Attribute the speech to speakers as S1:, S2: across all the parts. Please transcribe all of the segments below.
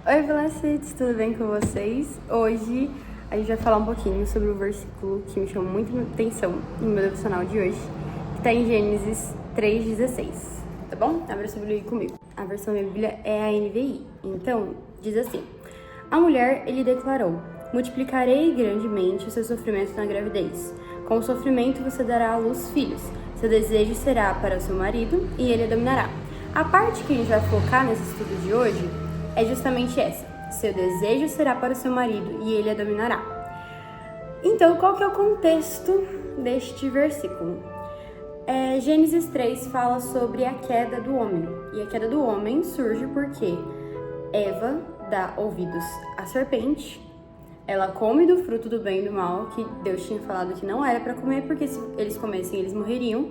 S1: Oi, Velocites, tudo bem com vocês? Hoje a gente vai falar um pouquinho sobre o versículo que me chamou muito atenção no meu devocional de hoje, que está em Gênesis 3,16, tá bom? Abra sua Bíblia aí comigo. A versão da Bíblia é a NVI, então diz assim: A mulher, ele declarou: multiplicarei grandemente o seu sofrimento na gravidez. Com o sofrimento você dará à luz filhos. Seu desejo será para o seu marido e ele a dominará. A parte que a gente vai focar nesse estudo de hoje é justamente essa: seu desejo será para o seu marido e ele a dominará. Então, qual que é o contexto deste versículo? Gênesis 3 fala sobre a queda do homem. E a queda do homem surge porque Eva dá ouvidos à serpente, ela come do fruto do bem e do mal, que Deus tinha falado que não era para comer, porque se eles comessem, eles morreriam.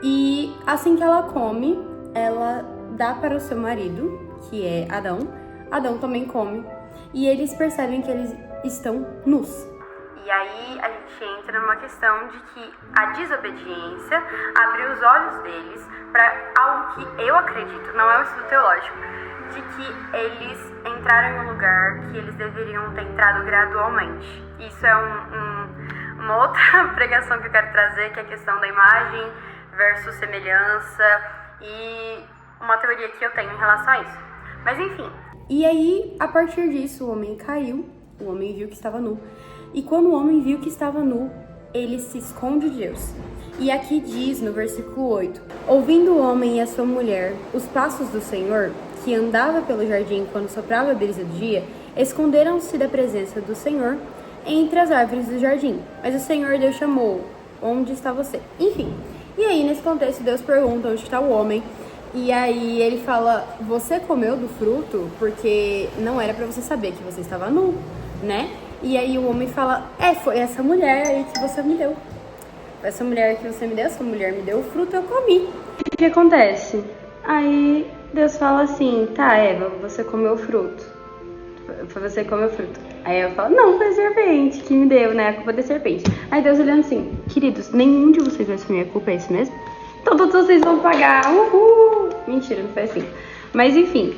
S1: E assim que ela come, ela dá para o seu marido, que é Adão. Adão também come, e eles percebem que eles estão nus. E aí a gente entra numa questão de que a desobediência abriu os olhos deles para algo que eu acredito, não é um estudo teológico, de que eles entraram em um lugar que eles deveriam ter entrado gradualmente. Isso é uma outra pregação que eu quero trazer, que é a questão da imagem versus semelhança, e uma teoria que eu tenho em relação a isso. Mas enfim. E aí, a partir disso, o homem caiu, o homem viu que estava nu. E quando o homem viu que estava nu, ele se esconde de Deus. E aqui diz no versículo 8: ouvindo o homem e a sua mulher os passos do Senhor, que andava pelo jardim quando soprava a brisa do dia, esconderam-se da presença do Senhor entre as árvores do jardim. Mas o Senhor Deus chamou: onde está você? Enfim. E aí, nesse contexto, Deus pergunta onde está o homem. E aí ele fala: você comeu do fruto porque não era pra você saber que você estava nu, né? E aí o homem fala: foi essa mulher aí que você me deu. Essa mulher que você me deu, essa mulher me deu o fruto, eu comi. O que acontece? Aí Deus fala assim: tá, Eva, você comeu o fruto. Você comeu o fruto. Aí Eva fala: não, foi a serpente que me deu, né? A culpa é da serpente. Aí Deus olhando assim: queridos, nenhum de vocês vai assumir a culpa, é isso mesmo? Então todos vocês vão pagar. Uhul! Mentira, não foi assim. Mas enfim,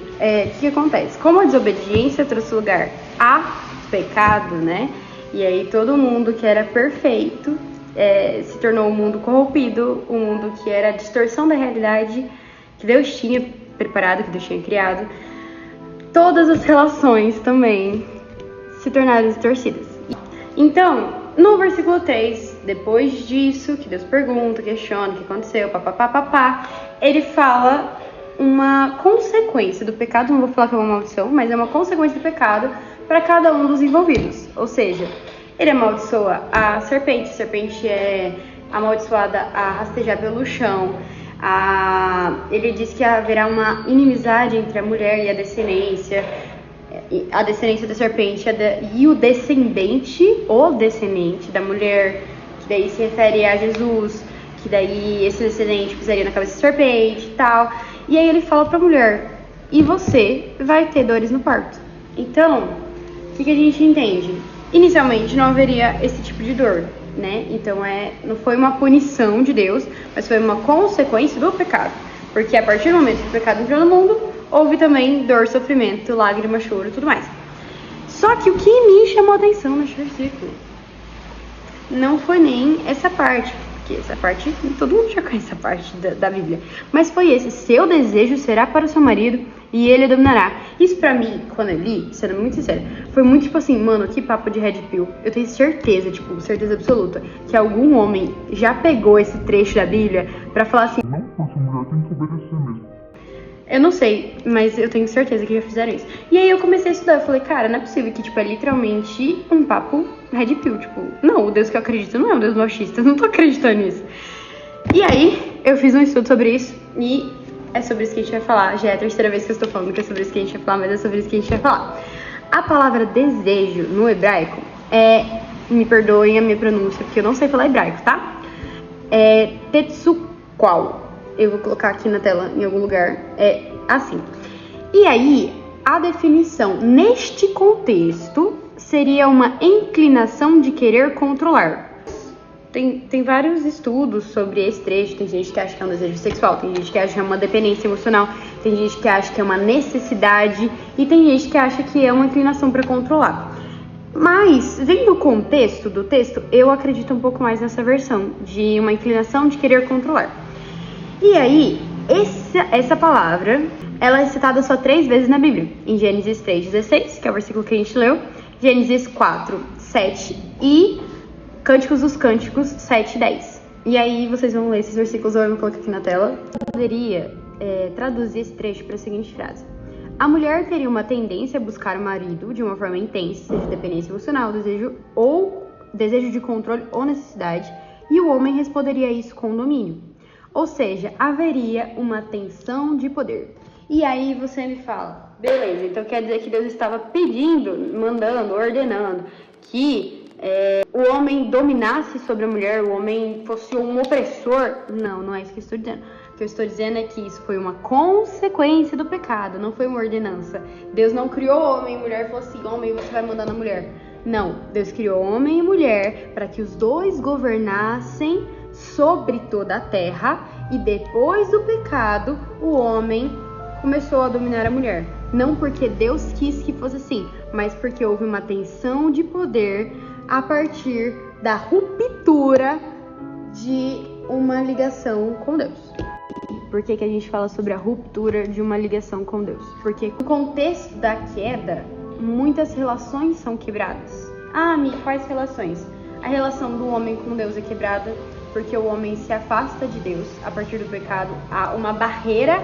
S1: o que acontece? Como a desobediência trouxe lugar a pecado, né? E aí todo mundo que era perfeito se tornou um mundo corrompido, um mundo que era a distorção da realidade que Deus tinha preparado, que Deus tinha criado. Todas as relações também se tornaram distorcidas. Então, no versículo 3, depois disso, que Deus pergunta, questiona o que aconteceu, papapá, ele fala uma consequência do pecado. Não vou falar que é uma maldição, mas é uma consequência do pecado para cada um dos envolvidos. Ou seja, ele amaldiçoa a serpente é amaldiçoada a rastejar pelo chão. Ele diz que haverá uma inimizade entre a mulher e a descendência da serpente e o descendente da mulher, que daí se refere a Jesus, que daí esse descendente pisaria na cabeça da serpente e tal. E aí ele fala pra mulher: e você vai ter dores no parto. Então, o que a gente entende? Inicialmente não haveria esse tipo de dor, né? Então não foi uma punição de Deus, mas foi uma consequência do pecado. Porque a partir do momento que o pecado entrou no mundo, houve também dor, sofrimento, lágrima, choro e tudo mais. Só que o que me chamou a atenção neste versículo não foi nem essa parte, porque essa parte, todo mundo já conhece essa parte da Bíblia, mas foi esse: seu desejo será para o seu marido e ele dominará. Isso pra mim, quando eu li, sendo muito sincera, foi muito tipo assim: mano, que papo de red pill. Eu tenho certeza, certeza absoluta, que algum homem já pegou esse trecho da Bíblia pra falar assim: não, essa mulher tem que obedecer mesmo. Eu não sei, mas eu tenho certeza que já fizeram isso. E aí eu comecei a estudar, eu falei: cara, não é possível que, é literalmente um papo red pill. Não, o Deus que eu acredito não é um Deus machista, eu não tô acreditando nisso. E aí, eu fiz um estudo sobre isso, e é sobre isso que a gente vai falar. Já é a terceira vez que eu estou falando que é sobre isso que a gente vai falar, mas é sobre isso que a gente vai falar. A palavra desejo, no hebraico, me perdoem a minha pronúncia, porque eu não sei falar hebraico, tá? É tetsuqual. Eu vou colocar aqui na tela, em algum lugar, assim. E aí, a definição neste contexto seria uma inclinação de querer controlar. Tem vários estudos sobre esse trecho. Tem gente que acha que é um desejo sexual, tem gente que acha que é uma dependência emocional, tem gente que acha que é uma necessidade e tem gente que acha que é uma inclinação para controlar. Mas, vendo o contexto do texto, eu acredito um pouco mais nessa versão, de uma inclinação de querer controlar. E aí, essa palavra, ela é citada só 3 vezes na Bíblia. Em Gênesis 3:16, que é o versículo que a gente leu, Gênesis 4:7 e Cânticos dos Cânticos 7:10. E aí, vocês vão ler esses versículos, eu vou colocar aqui na tela. Eu poderia traduzir esse trecho para a seguinte frase. A mulher teria uma tendência a buscar o marido de uma forma intensa, seja dependência emocional, desejo de controle ou necessidade, e o homem responderia a isso com domínio. Ou seja, haveria uma tensão de poder. E aí você me fala, beleza, então quer dizer que Deus estava pedindo, mandando, ordenando que o homem dominasse sobre a mulher, o homem fosse um opressor? Não, não é isso que eu estou dizendo. O que eu estou dizendo é que isso foi uma consequência do pecado, não foi uma ordenança. Deus não criou homem e mulher e falou assim, homem, você vai mandar na mulher. Não, Deus criou homem e mulher para que os dois governassem sobre toda a terra, e depois do pecado, o homem começou a dominar a mulher. Não porque Deus quis que fosse assim, mas porque houve uma tensão de poder a partir da ruptura de uma ligação com Deus. Por que a gente fala sobre a ruptura de uma ligação com Deus? Porque no contexto da queda, muitas relações são quebradas. Mi, quais relações? A relação do homem com Deus é quebrada porque o homem se afasta de Deus. A partir do pecado, há uma barreira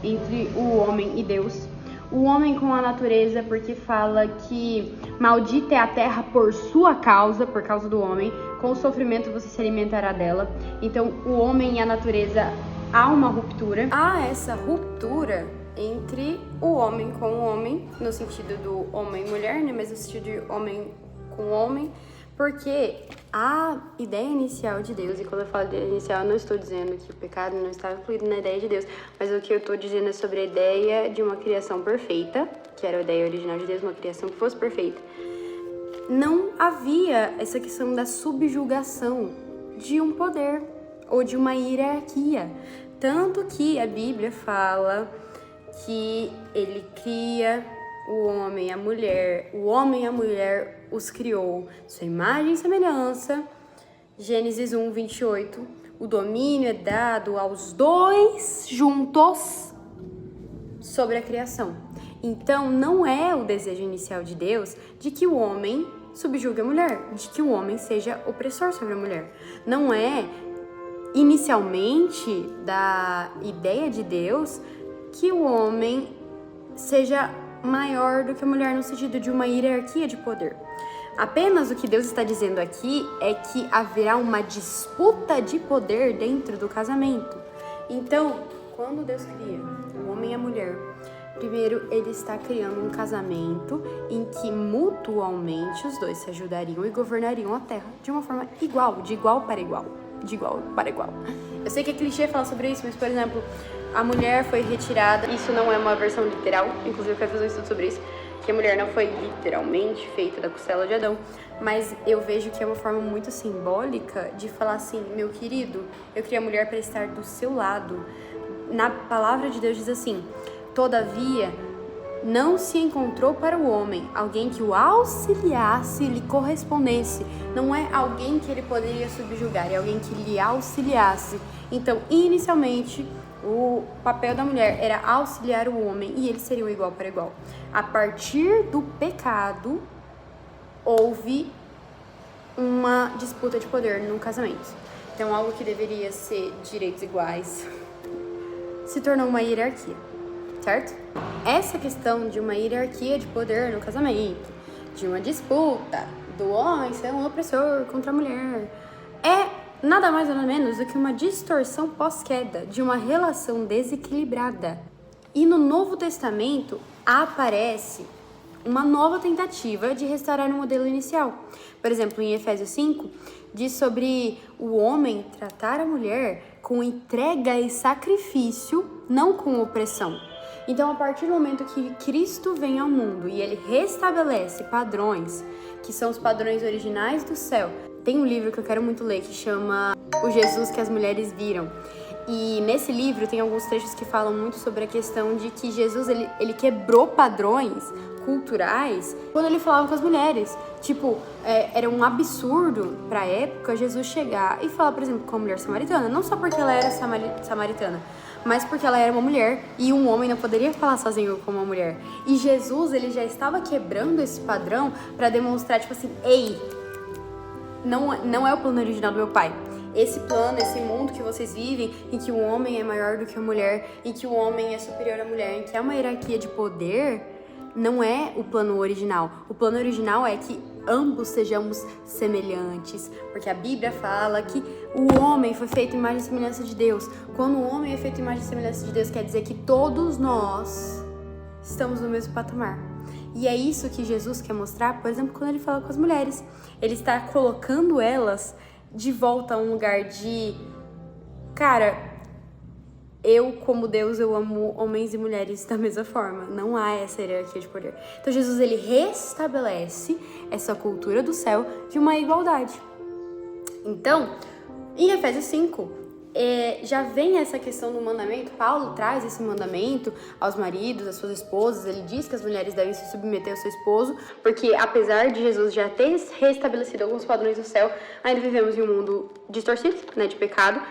S1: entre o homem e Deus. O homem com a natureza, porque fala que maldita é a terra por sua causa, por causa do homem. Com o sofrimento você se alimentará dela. Então, o homem e a natureza, há uma ruptura. Há essa ruptura entre o homem com o homem, no sentido do homem e mulher, né? Mas no sentido de homem com homem. Porque a ideia inicial de Deus, e quando eu falo ideia inicial, eu não estou dizendo que o pecado não estava incluído na ideia de Deus, mas o que eu estou dizendo é sobre a ideia de uma criação perfeita, que era a ideia original de Deus, uma criação que fosse perfeita. Não havia essa questão da subjugação de um poder ou de uma hierarquia. Tanto que a Bíblia fala que ele cria o homem e a mulher os criou, sua imagem e semelhança. Gênesis 1:28. O domínio é dado aos dois juntos sobre a criação. Então, não é o desejo inicial de Deus de que o homem subjugue a mulher, de que o homem seja opressor sobre a mulher. Não é inicialmente da ideia de Deus que o homem seja maior do que a mulher no sentido de uma hierarquia de poder. Apenas o que Deus está dizendo aqui é que haverá uma disputa de poder dentro do casamento. Então, quando Deus cria o homem e a mulher, primeiro ele está criando um casamento em que mutuamente os dois se ajudariam e governariam a terra de uma forma igual, de igual para igual. De igual para igual. Eu sei que é clichê falar sobre isso, mas, por exemplo, a mulher foi retirada. Isso não é uma versão literal, inclusive eu quero fazer um estudo sobre isso, que a mulher não foi literalmente feita da costela de Adão, mas eu vejo que é uma forma muito simbólica de falar assim, meu querido, eu criei a mulher para estar do seu lado. Na palavra de Deus diz assim, todavia não se encontrou para o homem alguém que o auxiliasse e lhe correspondesse. Não é alguém que ele poderia subjugar, é alguém que lhe auxiliasse. Então, inicialmente, o papel da mulher era auxiliar o homem e eles seriam igual para igual. A partir do pecado, houve uma disputa de poder no casamento. Então, algo que deveria ser direitos iguais se tornou uma hierarquia, certo? Essa questão de uma hierarquia de poder no casamento, de uma disputa do homem ser um opressor contra a mulher, é nada mais ou menos do que uma distorção pós-queda de uma relação desequilibrada. E no Novo Testamento aparece uma nova tentativa de restaurar o modelo inicial. Por exemplo, em Efésios 5, diz sobre o homem tratar a mulher com entrega e sacrifício, não com opressão. Então, a partir do momento que Cristo vem ao mundo e ele restabelece padrões, que são os padrões originais do céu, tem um livro que eu quero muito ler que chama O Jesus que as Mulheres Viram. E nesse livro tem alguns trechos que falam muito sobre a questão de que Jesus, ele quebrou padrões culturais quando ele falava com as mulheres. Tipo, era um absurdo pra época Jesus chegar e falar, por exemplo, com a mulher samaritana. Não só porque ela era samaritana, mas porque ela era uma mulher e um homem não poderia falar sozinho com uma mulher. E Jesus, ele já estava quebrando esse padrão pra demonstrar, tipo assim, ei, não é o plano original do meu pai. Esse plano, esse mundo que vocês vivem, em que o homem é maior do que a mulher, em que o homem é superior à mulher, em que há uma hierarquia de poder, não é o plano original. O plano original é que ambos sejamos semelhantes, porque a Bíblia fala que o homem foi feito em imagem e semelhança de Deus. Quando o homem é feito em imagem e semelhança de Deus, quer dizer que todos nós estamos no mesmo patamar. E é isso que Jesus quer mostrar, por exemplo, quando ele fala com as mulheres. Ele está colocando elas de volta a um lugar de, cara, eu como Deus, eu amo homens e mulheres da mesma forma. Não há essa hierarquia de poder. Então Jesus, ele restabelece essa cultura do céu de uma igualdade. Então, em Efésios 5, já vem essa questão do mandamento. Paulo traz esse mandamento aos maridos, às suas esposas. Ele diz que as mulheres devem se submeter ao seu esposo, porque apesar de Jesus já ter restabelecido alguns padrões do céu, ainda vivemos em um mundo distorcido, né, de pecado.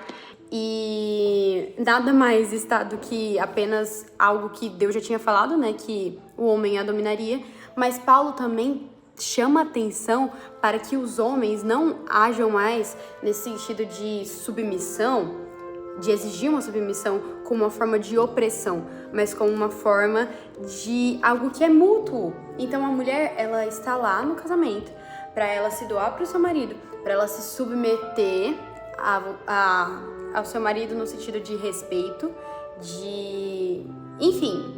S1: E nada mais está do que apenas algo que Deus já tinha falado, né, que o homem a dominaria. Mas Paulo também chama atenção para que os homens não ajam mais nesse sentido de submissão, de exigir uma submissão como uma forma de opressão, mas como uma forma de algo que é mútuo. Então a mulher, ela está lá no casamento para ela se doar para o seu marido, para ela se submeter ao seu marido no sentido de respeito, de, enfim,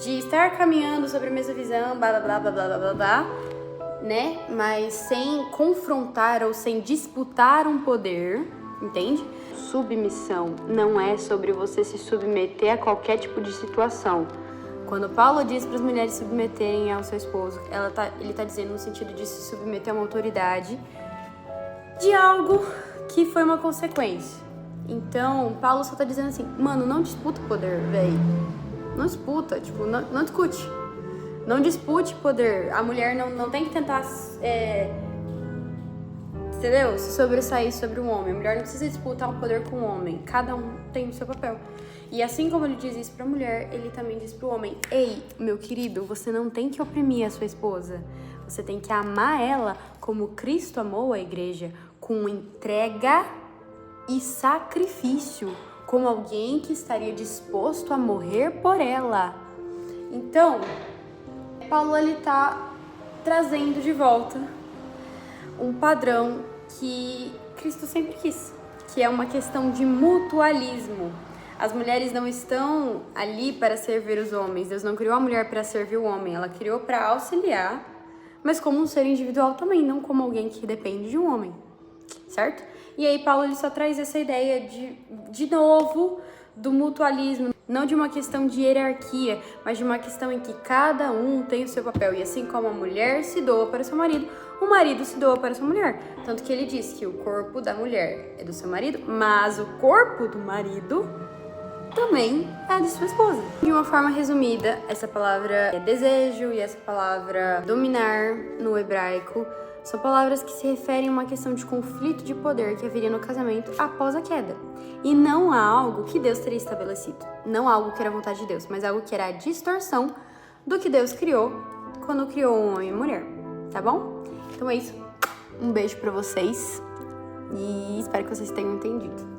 S1: de estar caminhando sobre a mesma visão, blá blá blá blá blá blá blá, né? Mas sem confrontar ou sem disputar um poder, entende? Submissão não é sobre você se submeter a qualquer tipo de situação. Quando Paulo diz para as mulheres se submeterem ao seu esposo, ele tá dizendo no sentido de se submeter a uma autoridade de algo que foi uma consequência. Então, Paulo só tá dizendo assim, mano, não disputa o poder, velho. Não disputa, tipo, não discute. Não dispute poder. A mulher não tem que tentar, entendeu? Se sobressair sobre um homem. A mulher não precisa disputar o poder com o homem. Cada um tem o seu papel. E assim como ele diz isso pra mulher, ele também diz pro homem, ei, meu querido, você não tem que oprimir a sua esposa. Você tem que amar ela como Cristo amou a igreja, com entrega e sacrifício, como alguém que estaria disposto a morrer por ela. Então, Paulo, ele tá trazendo de volta um padrão que Cristo sempre quis, que é uma questão de mutualismo. As mulheres não estão ali para servir os homens. Deus não criou a mulher para servir o homem, ela criou para auxiliar, mas como um ser individual também, não como alguém que depende de um homem, certo? E aí Paulo, ele só traz essa ideia de novo do mutualismo, não de uma questão de hierarquia, mas de uma questão em que cada um tem o seu papel. E assim como a mulher se doa para o seu marido, o marido se doa para a sua mulher. Tanto que ele diz que o corpo da mulher é do seu marido, mas o corpo do marido também é de sua esposa. De uma forma resumida, essa palavra é desejo e essa palavra dominar no hebraico são palavras que se referem a uma questão de conflito de poder que haveria no casamento após a queda. E não há algo que Deus teria estabelecido. Não há algo que era a vontade de Deus, mas algo que era a distorção do que Deus criou quando criou um homem e mulher. Tá bom? Então é isso. Um beijo pra vocês e espero que vocês tenham entendido.